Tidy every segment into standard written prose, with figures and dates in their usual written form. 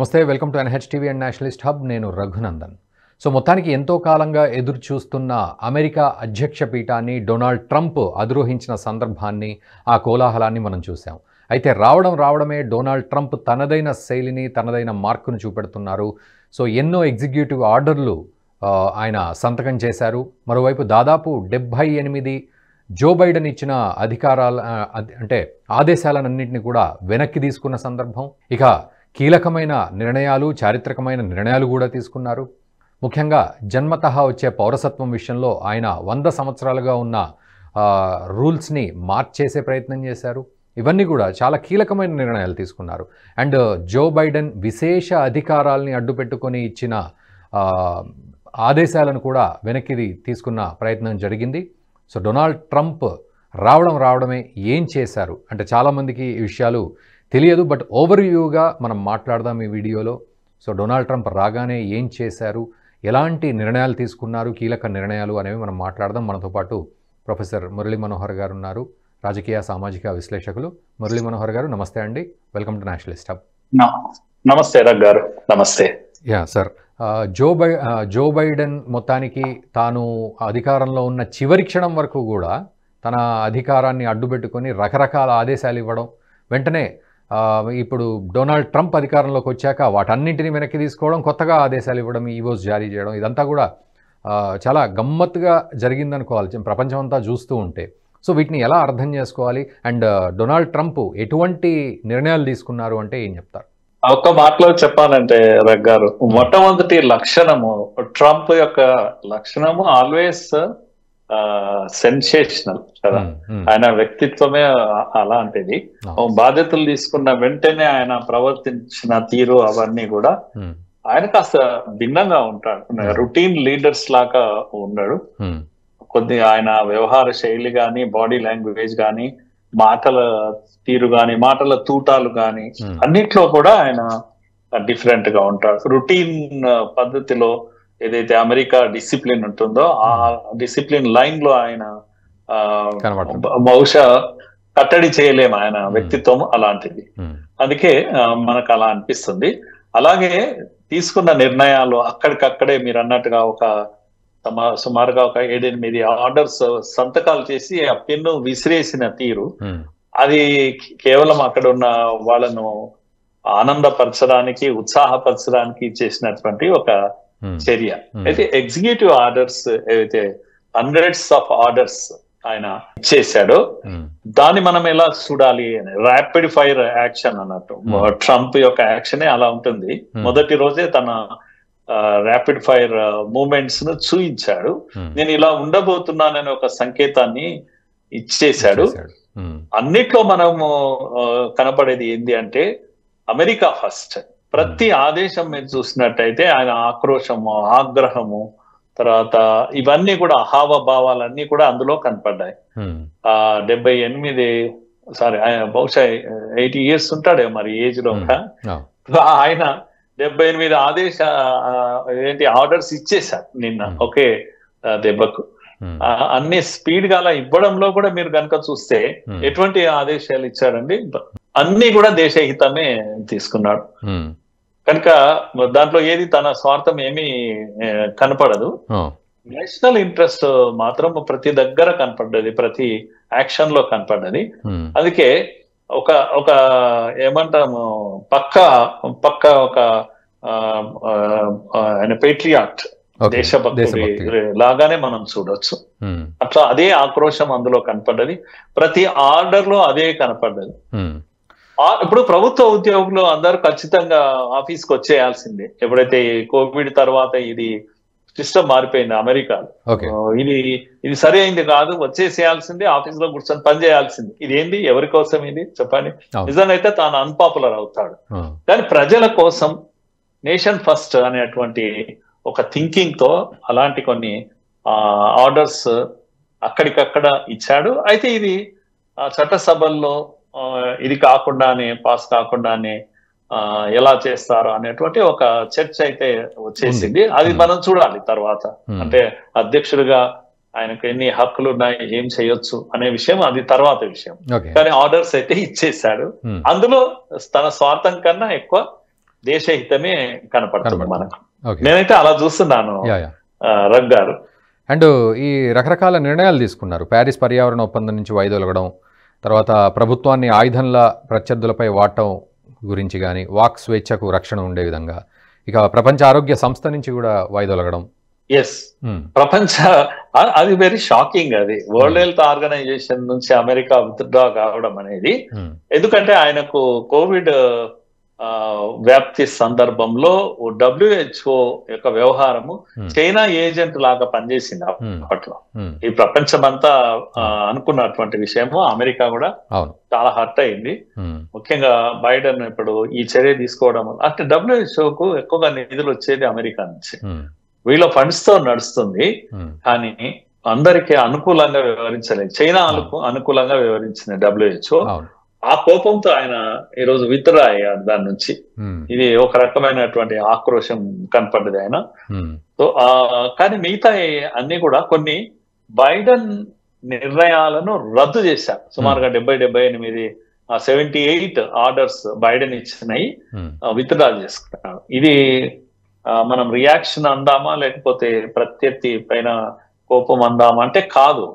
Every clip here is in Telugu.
నమస్తే, welcome to NH TV and Nationalist hub. నేను రఘునందన్. సో మొత్తానికి ఎంతో కాలంగా ఎదురు చూస్తున్న అమెరికా అధ్యక్ష పీఠాన్ని డొనాల్డ్ ట్రంప్ అధిరోహించిన సందర్భాన్ని, ఆ కోలాహలాన్ని మనం చూసాం. అయితే రావడమే డొనాల్డ్ ట్రంప్ తనదైన శైలిని, తనదైన మార్కును చూపెడుతున్నారు. సో ఎన్నో ఎగ్జిక్యూటివ్ ఆర్డర్లు ఆయన సంతకం చేశారు. మరోవైపు దాదాపు 78 జో బైడెన్ ఇచ్చిన అధికారాల అంటే ఆదేశాలన్నింటినీ కూడా వెనక్కి తీసుకున్న సందర్భం. ఇక కీలకమైన నిర్ణయాలు, చారిత్రకమైన నిర్ణయాలు కూడా తీసుకున్నారు. ముఖ్యంగా జన్మతహా వచ్చే పౌరసత్వం విషయంలో ఆయన 100 సంవత్సరాలుగా ఉన్న రూల్స్ని మార్చేసే ప్రయత్నం చేశారు. ఇవన్నీ కూడా చాలా కీలకమైన నిర్ణయాలు తీసుకున్నారు. అండ్ జో బైడెన్ విశేష అధికారాలని అడ్డుపెట్టుకొని ఇచ్చిన ఆదేశాలను కూడా వెనక్కి తీసుకున్న ప్రయత్నం జరిగింది. సో డొనాల్డ్ ట్రంప్ రావడమే ఏం చేశారు అంటే చాలామందికి ఈ విషయాలు తెలియదు. బట్ ఓవర్వ్యూగా మనం మాట్లాడదాం ఈ వీడియోలో. సో డొనాల్డ్ ట్రంప్ రాగానే ఏం చేశారు, ఎలాంటి నిర్ణయాలు తీసుకున్నారు, కీలక నిర్ణయాలు అనేవి మనం మాట్లాడదాం. మనతో పాటు ప్రొఫెసర్ మురళీ మనోహర్ గారు ఉన్నారు, రాజకీయ సామాజిక విశ్లేషకులు. మురళీ మనోహర్ గారు నమస్తే అండి, వెల్కమ్ టు నేషనలిస్ట్ హబ్. నమస్తే రఘు గారు. నమస్తే. యా సార్, జో బైడెన్ మొత్తానికి తాను అధికారంలో ఉన్న చివరి క్షణం వరకు కూడా తన అధికారాన్ని అడ్డుపెట్టుకొని రకరకాల ఆదేశాలు ఇవ్వడం, వెంటనే ఇప్పుడు డొనాల్డ్ ట్రంప్ అధికారంలోకి వచ్చాక వాటన్నింటినీ వెనక్కి తీసుకోవడం, కొత్తగా ఆదేశాలు ఇవ్వడం, ఈవోస్ జారీ చేయడం, ఇదంతా కూడా చాలా గమ్మత్తుగా జరిగిందనుకోవాలి ప్రపంచం అంతా చూస్తూ ఉంటే. సో వీటిని ఎలా అర్థం చేసుకోవాలి అండ్ డొనాల్డ్ ట్రంప్ ఎటువంటి నిర్ణయాలు తీసుకున్నారు అంటే ఏం చెప్తారు? ఒక్క మాటలో చెప్పాలంటే రఘు గారు, మొట్టమొదటి లక్షణము ట్రంప్ యొక్క లక్షణము ఆల్వేస్ సెన్సేషనల్ కదా. ఆయన వ్యక్తిత్వమే అలాంటిది. బాధ్యతలు తీసుకున్న వెంటనే ఆయన ప్రవర్తించిన తీరు అవన్నీ కూడా ఆయన కాస్త భిన్నంగా ఉంటాడు. రొటీన్ లీడర్స్ లాగా ఉన్నాడు. కొద్దిగా ఆయన వ్యవహార శైలి గాని, బాడీ లాంగ్వేజ్ గాని, మాటల తీరు గాని, మాటల తూటాలు గాని అన్నిట్లో కూడా ఆయన డిఫరెంట్ గా ఉంటాడు. రొటీన్ పద్ధతిలో ఏదైతే అమెరికా డిసిప్లిన్ ఉంటుందో ఆ డిసిప్లిన్ లైన్ లో ఆయన బహుశా కట్టడి చేయలేము. ఆయన వ్యక్తిత్వం అలాంటిది. అందుకే మనకు అలా అనిపిస్తుంది. అలాగే తీసుకున్న నిర్ణయాలు అక్కడికక్కడే మీరు అన్నట్టుగా సుమారుగా ఒక 7-8 ఆర్డర్స్ సంతకాలు చేసి ఆ పెన్ను విసిరేసిన తీరు, అది కేవలం అక్కడ ఉన్న వాళ్ళను ఆనందపరచడానికి, ఉత్సాహపరచడానికి చేసినటువంటి ఒక చర్య. అయితే ఎగ్జిక్యూటివ్ ఆర్డర్స్ ఏవైతే హండ్రెడ్స్ ఆఫ్ ఆర్డర్స్ ఆయన ఇచ్చేసాడో దాన్ని మనం ఎలా చూడాలి అని, ర్యాపిడ్ ఫైర్ యాక్షన్ అన్నట్టు. ట్రంప్ యొక్క యాక్షనే అలా ఉంటుంది. మొదటి రోజే తన ర్యాపిడ్ ఫైర్ మూమెంట్స్ ను చూయించాడు. నేను ఇలా ఉండబోతున్నానని ఒక సంకేతాన్ని ఇచ్చేశాడు. అన్నిట్లో మనము కనపడేది ఏంటి అంటే అమెరికా ఫస్ట్. ప్రతి ఆదేశం మీరు చూసినట్టయితే ఆయన ఆక్రోశము, ఆగ్రహము, తర్వాత ఇవన్నీ కూడా హావభావాలన్నీ కూడా అందులో కనపడ్డాయి. 78 ఆయన బహుశా 80 years ఉంటాడే మరి ఏజ్ లో. ఆయన 78 ఆర్డర్స్ ఇచ్చేశారు నిన్న ఒకే దెబ్బకు. అన్ని స్పీడ్ గా అలా ఇవ్వడంలో కూడా మీరు కనుక చూస్తే ఎటువంటి ఆదేశాలు ఇచ్చాడండి, అన్ని కూడా దేశహితమే తీసుకున్నాడు. కనుక దాంట్లో ఏది తన స్వార్థం ఏమీ కనపడదు. నేషనల్ ఇంట్రెస్ట్ మాత్రం ప్రతి దగ్గర కనపడ్డది, ప్రతి యాక్షన్ లో కనపడ్డది. అందుకే ఒక ఏమంటాము పక్క ఒక ఆయన పేట్రియాట్, దేశభక్తుడి లాగానే మనం చూడొచ్చు. అట్లా అదే ఆక్రోశం అందులో కనపడ్డది. ప్రతి ఆర్డర్ లో అదే కనపడ్డది. ఇప్పుడు ప్రభుత్వ ఉద్యోగులు అందరూ ఖచ్చితంగా ఆఫీస్కి వచ్చేయాల్సిందే. ఎప్పుడైతే కోవిడ్ తర్వాత ఇది సిస్టమ్ మారిపోయింది అమెరికాలో, ఇది సరి అయింది కాదు, వచ్చేసేయాల్సిందే, ఆఫీస్ లో కూర్చొని పని చేయాల్సింది. ఇది ఏంది, ఎవరి కోసం ఇది చెప్పండి? నిజంగా అయితే తాను అన్పాపులర్ అవుతాడు. కానీ ప్రజల కోసం నేషన్ ఫస్ట్ అనేటువంటి ఒక థింకింగ్ తో అలాంటి కొన్ని ఆర్డర్స్ అక్కడికక్కడ ఇచ్చాడు. అయితే ఇది చట్టసభల్లో ఇది కాకుండానే, పాస్ కాకుండానే ఎలా చేస్తారు అనేటువంటి ఒక చర్చ అయితే వచ్చేసింది. అది మనం చూడాలి తర్వాత. అంటే అధ్యక్షుడిగా ఆయనకు ఎన్ని హక్కులు ఉన్నాయి, ఏం చేయొచ్చు అనే విషయం అది తర్వాత విషయం. కానీ ఆర్డర్స్ అయితే ఇచ్చేసాడు. అందులో తన స్వార్థం కన్నా ఎక్కువ దేశహితమే కనపడుతుంది మనకు. ఓకే. నేనైతే అలా చూస్తున్నాను యా యా. రఘు గారు. అండ్ ఈ రకరకాల నిర్ణయాలు తీసుకున్నారు. ప్యారిస్ పర్యావరణ ఒప్పందం నుంచి వైదొలగడం, తర్వాత ప్రభుత్వాన్ని ఆయుధంలా ప్రత్యర్థులపై వాడటం గురించి కానీ, వాక్ స్వేచ్ఛకు రక్షణ ఉండే విధంగా, ఇక ప్రపంచ ఆరోగ్య సంస్థ నుంచి కూడా వైదొలగడం. ఎస్, అది వెరీ షాకింగ్. అది వరల్డ్ హెల్త్ ఆర్గనైజేషన్ నుంచి అమెరికా విత్డ్రా కావడం అనేది, ఎందుకంటే ఆయనకు కోవిడ్ వ్యాప్తి సందర్భంలో WHO యొక్క వ్యవహారము చైనా ఏజెంట్ లాగా పనిచేసింది అప్పట్లో. ఈ ప్రపంచమంతా అనుకున్నటువంటి విషయము అమెరికా కూడా చాలా హర్ట్ అయింది. ముఖ్యంగా బైడెన్ ఇప్పుడు ఈ చర్య తీసుకోవడం అంటే WHOకు ఎక్కువగా నిధులు వచ్చేది అమెరికా నుంచి, వీళ్ళ ఫండ్స్ తో నడుస్తుంది. కానీ అందరికీ అనుకూలంగా వ్యవహరించలేదు, చైనా అనుకూలంగా వ్యవహరించింది WHO. ఆ కోపంతో ఆయన ఈరోజు విత్డ్రా అయ్యారు దాని నుంచి. ఇది ఒక రకమైనటువంటి ఆక్రోశం కనపడ్డది ఆయన. సో కానీ మిగతా అన్ని కూడా కొన్ని బైడెన్ నిర్ణయాలను రద్దు చేశారు. సుమారుగా 78 78 ఆర్డర్స్ బైడెన్ ఇచ్చినాయి విత్డ్రా చేసుకున్నారు. ఇది మనం రియాక్షన్ అందామా లేకపోతే ప్రత్యర్థి పైన కోపం అందామా అంటే కాదు.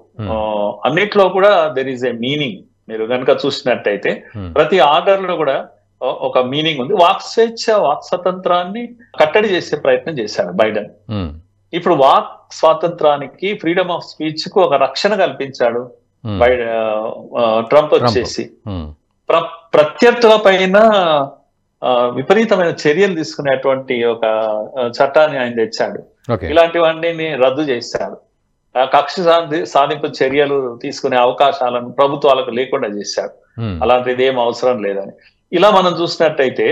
అన్నిట్లో కూడా దెర్ ఈజ్ ఏ మీనింగ్. మీరు కనుక చూసినట్టయితే ప్రతి ఆర్డర్ లో కూడా ఒక మీనింగ్ ఉంది. వాక్ స్వేచ్ఛ, వాక్ స్వాతంత్రాన్ని కట్టడి చేసే ప్రయత్నం చేశాడు బైడెన్. ఇప్పుడు వాక్ స్వాతంత్రానికి, ఫ్రీడమ్ ఆఫ్ స్పీచ్ కు ఒక రక్షణ కల్పించాడు ట్రంప్ వచ్చేసి. ప్రత్యర్థుల పైన విపరీతమైన చర్యలు తీసుకునేటువంటి ఒక చట్టాన్ని ఆయన తెచ్చాడు. ఇలాంటివన్నీ రద్దు చేశాడు. కక్ష సాధింపు చర్యలు తీసుకునే అవకాశాలను ప్రభుత్వాలకు లేకుండా చేశాడు. అలాంటిది ఏం అవసరం లేదని. ఇలా మనం చూసినట్టయితే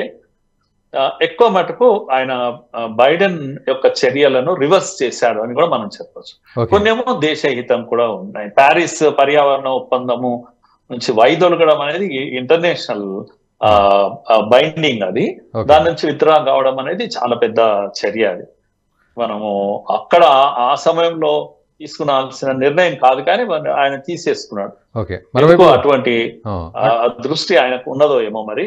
ఎక్కువ మటుకు ఆయన బైడెన్ యొక్క చర్యలను రివర్స్ చేశాడు అని కూడా మనం చెప్పొచ్చు. కొన్నేమో దేశహితం కూడా ఉన్నాయి. ప్యారిస్ పర్యావరణ ఒప్పందము నుంచి వైదొలగడం అనేది ఇంటర్నేషనల్ బైండింగ్, అది దాని నుంచి విత్డ్రా కావడం అనేది చాలా పెద్ద చర్య. అది మనము అక్కడ ఆ సమయంలో తీసుకునాల్సిన నిర్ణయం కాదు, కానీ ఆయన తీసేసుకున్నాడు. అటువంటి దృష్టి ఆయనకు ఉన్నదో ఏమో మరి.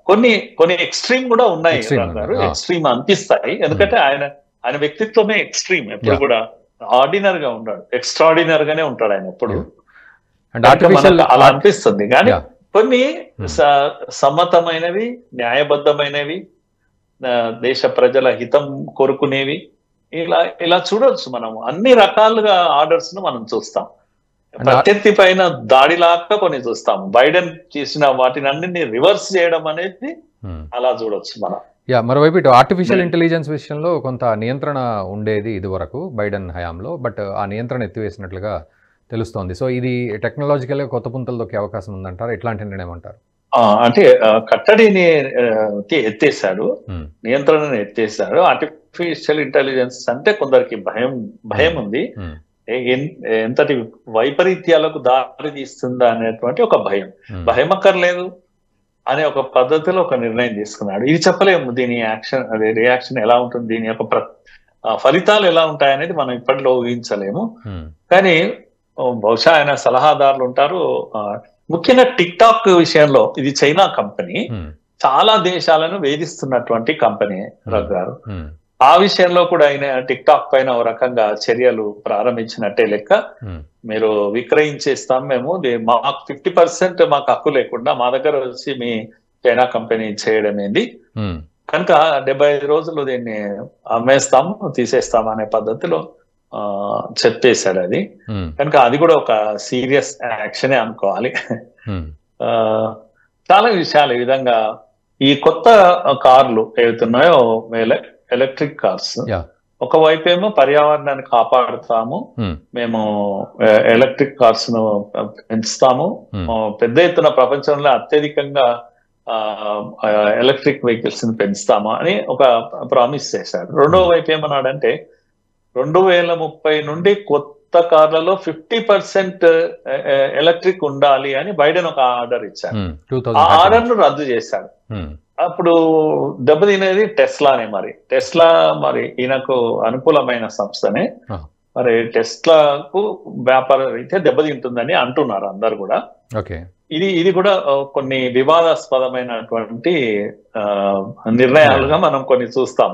కొన్ని ఎక్స్ట్రీమ్ కూడా ఉన్నాయి, ఎక్స్ట్రీమ్ అనిపిస్తాయి. ఎందుకంటే ఆయన వ్యక్తిత్వమే ఎక్స్ట్రీమ్. ఎప్పుడు కూడా ఆర్డినరీ గా ఉంటాడు, ఎక్స్ట్రాడినరీ గానే ఉంటాడు ఆయన ఎప్పుడు. అలా అనిపిస్తుంది. కానీ కొన్ని సమ్మతమైనవి, న్యాయబద్ధమైనవి, దేశ ప్రజల హితం కోరుకునేవి, ఇలా చూడొచ్చు. మనం అన్ని రకాలుగా ఆర్డర్స్ ను మనం చూస్తాం. ప్రత్యర్థి పైన దాడిలాగా కొన్ని చూస్తాం. బైడెన్ చేసిన వాటిని అన్నింటినీ రివర్స్ చేయడం అనేది అలా చూడొచ్చు మనం. మరోవైపు ఇటు ఆర్టిఫిషియల్ ఇంటెలిజెన్స్ విషయంలో కొంత నియంత్రణ ఉండేది ఇది వరకు బైడెన్ హయాంలో, బట్ ఆ నియంత్రణ ఎత్తివేసినట్లుగా తెలుస్తోంది. సో ఇది టెక్నాలజికల్ గా కొత్త పుంతలు దొక్కే అవకాశం ఉందంటారు. ఎట్లాంటి నిర్ణయం అంటారు? అంటే కట్టడిని ఎత్తేసాడు, నియంత్రణను ఎత్తేసాడు. ఆర్టిఫిషియల్ ఇంటెలిజెన్స్ అంటే కొందరికి భయం ఉంది. ఎంతటి వైపరీత్యాలకు దారి తీస్తుందా అనేటువంటి ఒక భయం అక్కర్లేదు అనే ఒక పద్ధతిలో ఒక నిర్ణయం తీసుకున్నాడు. ఇది చెప్పలేము దీని రియాక్షన్ ఎలా ఉంటుంది, దీని యొక్క ఫలితాలు ఎలా ఉంటాయనేది మనం ఇప్పట్లో ఊహించలేము. కానీ బహుశా ఆయన సలహాదారులు ఉంటారు. ముఖ్యంగా టిక్ టాక్ విషయంలో, ఇది చైనా కంపెనీ, చాలా దేశాలను వేధిస్తున్నటువంటి కంపెనీ రఘు గారు. ఆ విషయంలో కూడా ఆయన టిక్ టాక్ పైన ఒక రకంగా చర్యలు ప్రారంభించినట్టే లెక్క. మీరు విక్రయించేస్తాం మేము, మాకు 50% మాకు హక్కు లేకుండా మా దగ్గర వచ్చి మీ చైనా కంపెనీ చేయడం ఏంది, కనుక 75 రోజులు దీన్ని అమ్మేస్తాము, తీసేస్తాము అనే పద్ధతిలో చెప్పేశాడు. అది కనుక అది కూడా ఒక సీరియస్ యాక్షనే అనుకోవాలి. చాలా విషయాలు ఈ విధంగా ఈ కొత్త కార్లు ఏవైతున్నాయో ఎలక్ట్రిక్ కార్స్, ఒకవైపు ఏమో పర్యావరణాన్ని కాపాడుతాము, మేము ఎలక్ట్రిక్ కార్స్ ను పెంచుతాము, పెద్ద ఎత్తున ప్రపంచంలో అత్యధికంగా ఎలక్ట్రిక్ వెహికల్స్ ని పెంచుతాము అని ఒక ప్రామిస్ చేశాడు. రెండో వైపు ఏమన్నాడంటే 2030 నుండి కొత్త కార్లలో 50% ఎలక్ట్రిక్ ఉండాలి అని బైడెన్ ఒక ఆర్డర్ ఇచ్చాడు. ఆ ఆర్డర్ ను రద్దు చేశాడు. అప్పుడు దెబ్బతినేది టెస్లానే. టెస్లా ఈయనకు అనుకూలమైన సంస్థనే. టెస్లాకు వ్యాపార రీత్యా దెబ్బతింటుందని అంటున్నారు అందరు కూడా. ఇది కూడా కొన్ని వివాదాస్పదమైనటువంటి నిర్ణయాలుగా మనం కొన్ని చూస్తాం.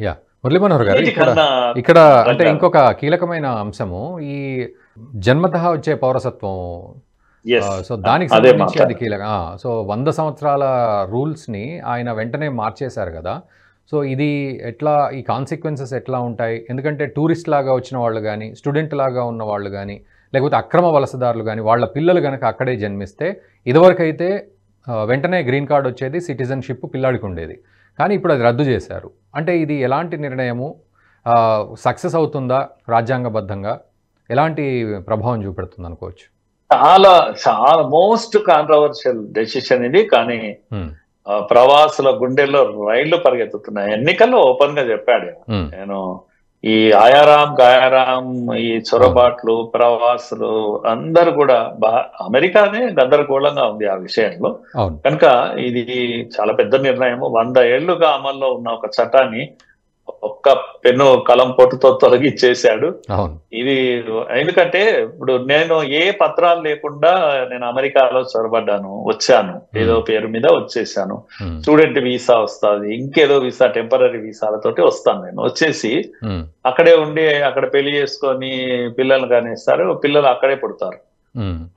యా, మురళీ మనోహర్ గారు, ఇక్కడ అంటే ఇంకొక కీలకమైన అంశము ఈ జన్మతః వచ్చే పౌరసత్వం. సో దానికి సంబంధించి అది కీలక. సో 100 సంవత్సరాల రూల్స్ని ఆయన వెంటనే మార్చేశారు కదా. సో ఇది ఎట్లా, ఈ కాన్సిక్వెన్సెస్ ఎట్లా ఉంటాయి? ఎందుకంటే టూరిస్ట్ లాగా వచ్చిన వాళ్ళు కానీ, స్టూడెంట్ లాగా ఉన్న వాళ్ళు కానీ, లేకపోతే అక్రమ వలసదారులు కానీ వాళ్ళ పిల్లలు కనుక అక్కడే జన్మిస్తే, ఇదివరకైతే వెంటనే గ్రీన్ కార్డ్ వచ్చేది, సిటిజన్షిప్ పిల్లాడికి ఉండేది. కానీ ఇప్పుడు అది రద్దు చేశారు. అంటే ఇది ఎలాంటి నిర్ణయము, సక్సెస్ అవుతుందా, రాజ్యాంగబద్ధంగా ఎలాంటి ప్రభావం చూపెడుతుంది అనుకోవచ్చు? చాలా చాలా మోస్ట్ కాంట్రవర్షియల్ డెసిషన్ ఇది. కానీ ప్రవాసుల గుండెల్లో రైళ్లు పరిగెత్తుతున్నాయి. ఎన్నికల్లో ఓపెన్ గా చెప్పాడు, నేను ఈ ఆయారాం గాయారాం, ఈ చొరబాట్లు, ప్రవాసులు అందరు కూడా అమెరికానే గందరగోళంగా ఉంది ఆ విషయంలో. కనుక ఇది చాలా పెద్ద నిర్ణయము. 100 ఏళ్లుగా అమల్లో ఉన్న ఒక చట్టాన్ని ఒక్క పెన్ను కలం పొట్టుతో తొలగిచ్చేశాడు. ఇది ఎందుకంటే ఇప్పుడు నేను ఏ పత్రాలు లేకుండా నేను అమెరికాలో చొరబడ్డాను, వచ్చాను, ఏదో పేరు మీద వచ్చేసాను. స్టూడెంట్ వీసా వస్తుంది, ఇంకేదో వీసా, టెంపరీ వీసాలతోటి వస్తాను. నేను వచ్చేసి అక్కడే ఉండి అక్కడ పెళ్లి చేసుకొని పిల్లలు కానిస్తారు, పిల్లలు అక్కడే పుడతారు.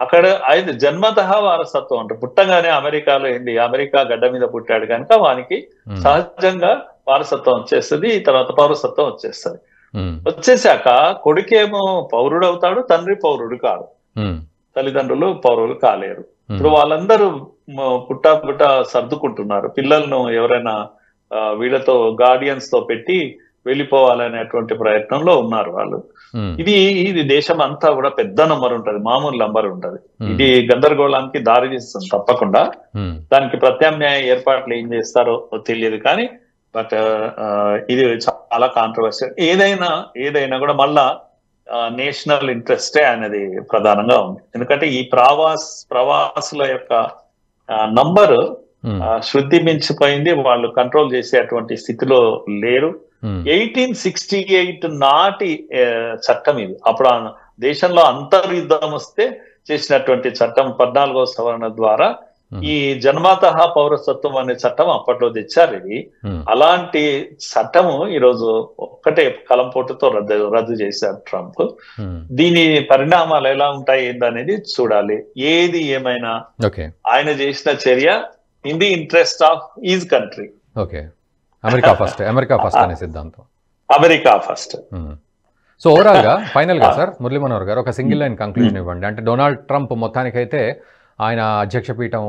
అక్కడ అయితే జన్మతః వారసత్వం అంటే పుట్టగానే అమెరికాలో ఏంటి, అమెరికా గడ్డ మీద పుట్టాడు కనుక వానికి సహజంగా వారసత్వం వచ్చేస్తుంది, తర్వాత పౌరసత్వం వచ్చేస్తుంది. వచ్చేసాక కొడుకేమో పౌరుడు అవుతాడు, తండ్రి పౌరుడు కాదు, తల్లిదండ్రులు పౌరులు కాలేరు. ఇప్పుడు వాళ్ళందరూ పుట్ట సర్దుకుంటున్నారు. పిల్లలను ఎవరైనా వీళ్ళతో గార్డియన్స్ తో పెట్టి వెళ్ళిపోవాలనేటువంటి ప్రయత్నంలో ఉన్నారు వాళ్ళు. ఇది దేశం అంతా కూడా పెద్ద నంబర్ ఉంటది, మామూలు నంబర్ ఉంటది. ఇది గందరగోళానికి దారి తీస్తుంది తప్పకుండా. దానికి ప్రత్యామ్నాయ ఏర్పాట్లు ఏం చేస్తారో తెలియదు కానీ, బట్ ఇది చాలా కాంట్రవర్షియల్. ఏదైనా కూడా మళ్ళా నేషనల్ ఇంట్రెస్టే అనేది ప్రధానంగా ఉంది. ఎందుకంటే ఈ ప్రవాసుల యొక్క నంబరు శృద్ధి మించిపోయింది. వాళ్ళు కంట్రోల్ చేసేటువంటి స్థితిలో లేరు. 1868 నాటి చట్టం ఇది. అప్పుడు దేశంలో అంతర్యుద్ధం వస్తే చేసినటువంటి చట్టం 14వ సవరణ ద్వారా ఈ జన్మతః పౌరసత్వం అనే చట్టం అప్పట్లో తెచ్చారు. ఇది అలాంటి చట్టము ఈరోజు ఒక్కటే కలంపోటుతో రద్దు చేశారు ట్రంప్. దీని పరిణామాలు ఎలా ఉంటాయి ఏందనేది చూడాలి. ఏది ఏమైనా ఆయన చేసిన చర్య in the interest of is country. America first అనే సిద్ధాంతం, అమెరికా ఫస్ట్. సో ఓవరాల్ గా ఫైనల్ గా సార్ మురళీ మనోహర్ గారు ఒక సింగిల్ లైన్ కంక్లూజన్ ఇవ్వండి. అంటే డొనాల్డ్ ట్రంప్ మొత్తానికైతే ఆయన అధ్యక్ష పీఠం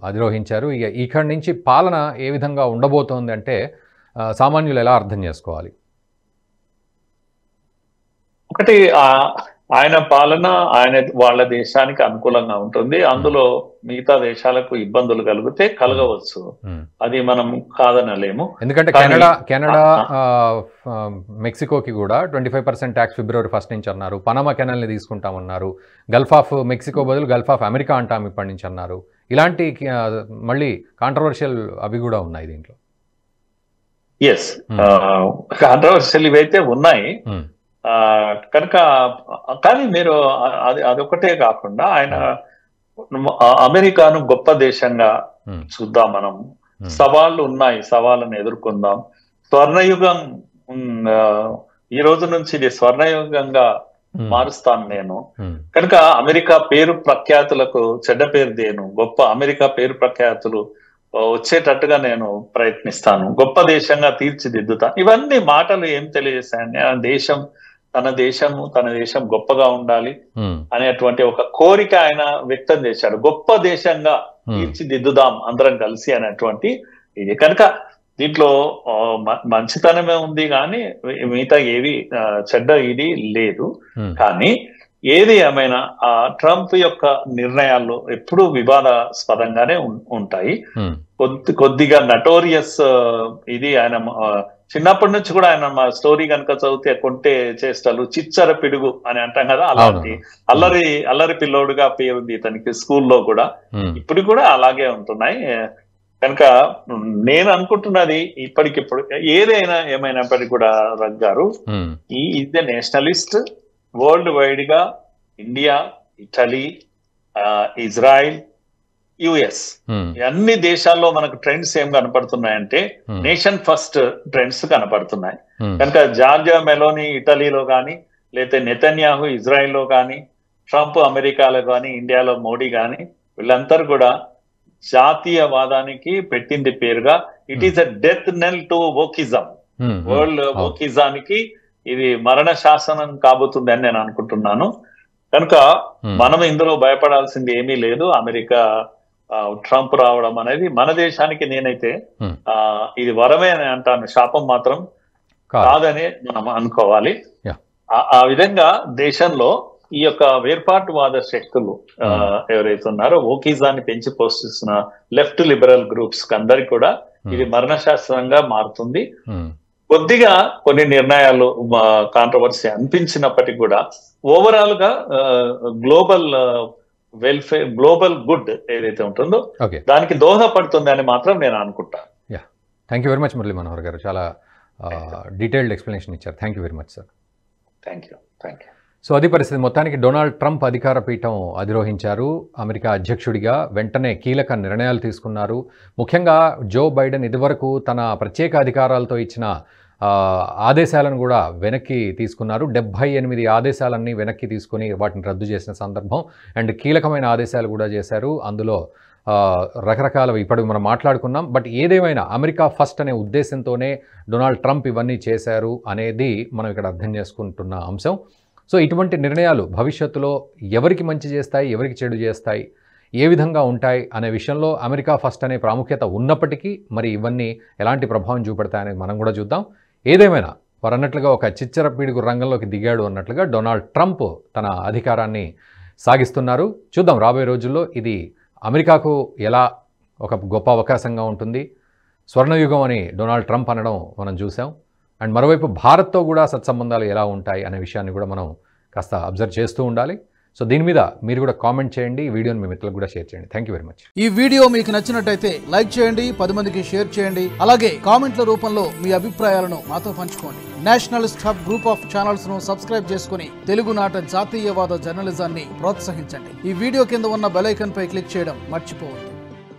అధిరోహించారు. ఇక ఇక్కడి నుంచి పాలన ఏ విధంగా ఉండబోతోంది అంటే సామాన్యులు ఎలా అర్థం చేసుకోవాలి? ఒకటి, ఆయన పాలన వాళ్ళ దేశానికి అనుకూలంగా ఉంటుంది. అందులో మిగతా దేశాలకు ఇబ్బందులు కలగవచ్చు, అది మనం కాదనలేము. ఎందుకంటే కెనడా మెక్సికోకి కూడా 25% ట్యాక్స్ ఫిబ్రవరి 1 నుంచి అన్నారు. పనామా కెనాల్ ని తీసుకుంటామన్నారు. గల్ఫ్ ఆఫ్ మెక్సికో బదులు గల్ఫ్ ఆఫ్ అమెరికా అంటాం ఇప్పటి నుంచి అన్నారు. ఇలాంటి మళ్ళీ కాంట్రవర్షియల్ అవి కూడా ఉన్నాయి దీంట్లో. ఎస్, కాంట్రవర్షియల్ ఇవైతే ఉన్నాయి కనుక. కానీ మీరు అదొకటే కాకుండా ఆయన అమెరికాను గొప్ప దేశంగా చూద్దాం మనం. సవాళ్లు ఉన్నాయి, సవాళ్ళను ఎదుర్కొందాం. స్వర్ణయుగం ఈ రోజు నుంచి ఇది స్వర్ణయుగంగా మారుస్తాను నేను. కనుక అమెరికా పేరు ప్రఖ్యాతులకు చెడ్డ పేరు దేను, గొప్ప అమెరికా పేరు ప్రఖ్యాతులు వచ్చేటట్టుగా నేను ప్రయత్నిస్తాను, గొప్ప దేశంగా తీర్చిదిద్దుతాను. ఇవన్నీ మాటలు ఏం తెలియజేశాయని తన దేశం గొప్పగా ఉండాలి అనేటువంటి ఒక కోరిక ఆయన వ్యక్తం చేశాడు. గొప్ప దేశంగా తీర్చిదిద్దుదాం అందరం కలిసి అనేటువంటి ఇది. కనుక దీంట్లో మంచితనమే ఉంది కానీ మిగతా ఏవి చెడ్డ ఇది లేదు. కానీ ఏది ఏమైనా ఆ ట్రంప్ యొక్క నిర్ణయాలు ఎప్పుడూ వివాదాస్పదంగానే ఉంటాయి. కొద్దిగా నటోరియస్ ఇది. ఆయన చిన్నప్పటి నుంచి కూడా ఆయన మా స్టోరీ కనుక చదివితే కొంటే చేష్టలు, చిచ్చర పిడుగు అని అంటాం కదా, అలాంటి అల్లరి పిల్లోడుగా పేరుంది ఇతనికి స్కూల్లో కూడా. ఇప్పుడు కూడా అలాగే ఉంటున్నాయి. కనుక నేను అనుకుంటున్నది ఇప్పటికిప్పుడు ఏమైనప్పటికీ కూడా రగ్ గారు ఈ నేషనలిస్ట్ వరల్డ్ వైడ్ గా ఇండియా, ఇటలీ, ఇజ్రాయిల్, యుఎస్, అన్ని దేశాల్లో మనకు ట్రెండ్స్ ఏం కనపడుతున్నాయంటే నేషన్ ఫస్ట్ ట్రెండ్స్ కనపడుతున్నాయి. కనుక జార్జియా మెలోని ఇటలీలో కానీ, లేకపోతే నెతన్యాహు ఇజ్రాయిల్లో కానీ, ట్రంప్ అమెరికాలో కానీ, ఇండియాలో మోడీ కానీ, వీళ్ళందరూ కూడా జాతీయవాదానికి పెట్టింది పేరుగా it is a death knell to wokism. World వోకిజానికి ఇది మరణ శాసనం కాబోతుంది అని నేను అనుకుంటున్నాను. కనుక మనం ఇందులో భయపడాల్సింది ఏమీ లేదు. అమెరికా ట్రంప్ రావడం అనేది మన దేశానికి నేనైతే ఇది వరమే అని అంటాను, శాపం మాత్రం కాదని మనం అనుకోవాలి. ఆ విధంగా దేశంలో ఈ యొక్క వేర్పాటువాద శక్తులు ఎవరైతే ఉన్నారో ఓకిజాన్ని పెంచి పోషిస్తున్న లెఫ్ట్ లిబరల్ గ్రూప్స్ అందరికి కూడా ఇది మరణశాస్త్రంగా మారుతుంది. కొద్దిగా కొన్ని నిర్ణయాలు కాంట్రవర్సీ అనిపించినప్పటికీ కూడా ఓవరాల్ గా గ్లోబల్ వెల్ఫేర్, గ్లోబల్ గుడ్ ఏదైతే ఉంటుందో దానికి దోహదపడుతుంది అని మాత్రం నేను అనుకుంటాను. Thank you very much Murali Manohar గారు, చాలా డీటెయిల్డ్ ఎక్స్ప్లెనేషన్ ఇచ్చారు. Thank you very much sir. Thank you. So అది పరిస్థితి. మొత్తానికి డొనాల్డ్ ట్రంప్ అధికార పీఠం అధిరోహించారు. అమెరికా అధ్యక్షుడిగా వెంటనే కీలక నిర్ణయాలు తీసుకున్నారు. ముఖ్యంగా జో బైడెన్ ఇదివరకు తన ప్రత్యేక అధికారాలతో ఇచ్చిన ఆదేశాలను కూడా వెనక్కి తీసుకున్నారు. 78 ఆదేశాలన్నీ వెనక్కి తీసుకుని వాటిని రద్దు చేసిన సందర్భం. అండ్ కీలకమైన ఆదేశాలు కూడా చేశారు. అందులో రకరకాల ఇప్పుడు మనం మాట్లాడుకున్నాం. బట్ ఏదేమైనా అమెరికా ఫస్ట్ అనే ఉద్దేశంతోనే డొనాల్డ్ ట్రంప్ ఇవన్నీ చేశారు అనేది మనం ఇక్కడ అర్థం చేసుకుంటున్న అంశం. సో ఇటువంటి నిర్ణయాలు భవిష్యత్తులో ఎవరికి మంచి చేస్తాయి, ఎవరికి చెడు చేస్తాయి, ఏ విధంగా ఉంటాయి అనే విషయంలో అమెరికా ఫస్ట్ అనే ప్రాముఖ్యత ఉన్నప్పటికీ మరి ఇవన్నీ ఎలాంటి ప్రభావం చూపెడతాయనేది మనం కూడా చూద్దాం. ఏదేమైనా వారు అన్నట్లుగా ఒక చిచ్చర పీడుగు రంగంలోకి దిగాడు అన్నట్లుగా డొనాల్డ్ ట్రంప్ తన అధికారాన్ని సాగిస్తున్నారు. చూద్దాం రాబోయే రోజుల్లో ఇది అమెరికాకు ఎలా ఒక గొప్ప అవకాశంగా ఉంటుంది. స్వర్ణయుగం అని డొనాల్డ్ ట్రంప్ అనడం మనం చూసాం. అండ్ మరోవైపు భారత్తో కూడా సత్సంబంధాలు ఎలా ఉంటాయి అనే విషయాన్ని కూడా మనం కాస్త అబ్జర్వ్ చేస్తూ ఉండాలి. సో దీని మీద మీరు కూడా కామెంట్ చేయండి, ఈ వీడియోని మీ మిత్రులకు కూడా షేర్ చేయండి. Thank you very much. ఈ వీడియో మీకు నచ్చినట్టయితే లైక్ చేయండి, 10 మందికి షేర్ చేయండి. అలాగే కామెంట్ల రూపంలో మీ అభిప్రాయాలను మాతో పంచుకోండి. Nationalist hub group of channels ను సబ్స్క్రైబ్ చేసుకుని తెలుగునాట జాతీయవాద జర్నలిజాన్ని ప్రోత్సహించండి. ఈ వీడియో కింద ఉన్న బెల్ ఐకాన్ పై క్లిక్ చేయడం మర్చిపోవద్దు.